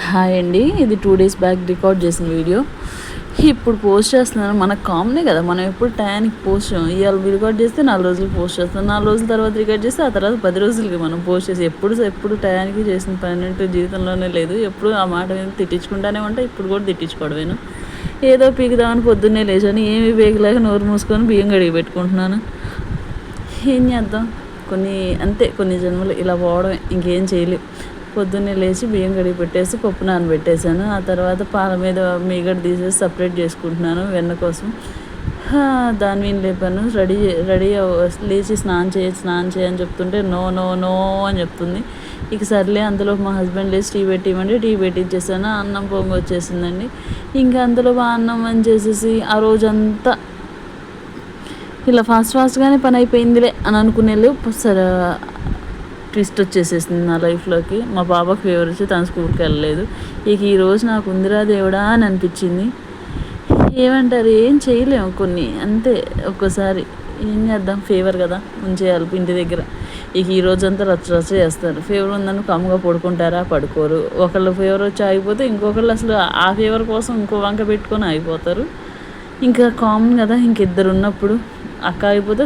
Hi అండి, ఇది 2 days back record చేసిన వీడియో. ఇప్పుడు పోస్ట్ చేస్తున్నాను. మనకు కామనే కదా, మనం ఎప్పుడు టయానికి పోస్ట్ చేయం. ఇవాళ రికార్డ్ చేస్తే 4 రోజులు పోస్ట్ చేస్తాం, 4 రోజుల తర్వాత రికార్డ్ చేస్తే ఆ తర్వాత 10 రోజులకి మనం పోస్ట్ చేసి ఎప్పుడు టయానికి చేసిన పని అంటూ జీవితంలోనే లేదు. ఎప్పుడు ఆ మాట మీద తిట్టించుకుంటానే ఉంటా. ఇప్పుడు కూడా తిట్టించుకోవడమేను. ఏదో పీకుదామని పొద్దున్నే లేచాను, ఏమీ పీకలేక నోరు మూసుకొని బియ్యం కడిగి పెట్టుకుంటున్నాను. ఏం చేద్దాం, కొన్ని జన్మలు ఇలా పోవడమే, ఇంకేం చేయలేం. పొద్దున్నే లేచి బియ్యం కడిగి పెట్టేసి పప్పు నానబెట్టేశాను. ఆ తర్వాత పాల మీద మీగడ తీసేసి సపరేట్ చేసుకుంటున్నాను వెన్న కోసం. దాని మీద లేపాను. రెడీ లేచి స్నానం చేయని చెప్తుంటే నో నో నో అని చెప్తుంది. ఇక సర్లే, అందులో మా హస్బెండ్ లేచి టీ పెట్టివ్వండి, టీ పెట్టించేసాను. అన్నం పొంగి వచ్చేసిందండి. ఇంకా అందులో అన్నం అని చేసేసి ఆ రోజంతా ఇలా ఫాస్ట్గానే పని అయిపోయిందిలే అని అనుకునేళ్ళు సరే ట్విస్ట్ వచ్చేసేసింది నా లైఫ్లోకి. మా బాబాకి ఫీవర్ వచ్చి తను స్కూల్కి వెళ్ళలేదు. ఇక ఈరోజు నాకు ఉందిరా దేవుడా అని అనిపించింది. ఏమంటారు, ఏం చేయలేము, కొన్ని అంతే. ఒక్కోసారి ఏం చేద్దాం, ఫీవర్ కదా, ఉంచేయాలి ఇంటి దగ్గర. ఇక ఈ రోజంతా రచ్చ చేస్తారు. ఫీవర్ ఉందని కమ్ముగా పడుకుంటారా, పడుకోరు. ఒకళ్ళు ఫీవర్ వచ్చి ఆగిపోతే ఇంకొకళ్ళు అసలు ఆ ఫీవర్ కోసం ఇంకో వంక పెట్టుకొని ఆగిపోతారు. ఇంకా కామన్ కదా, ఇంకిద్దరు ఉన్నప్పుడు అక్క ఆగిపోతే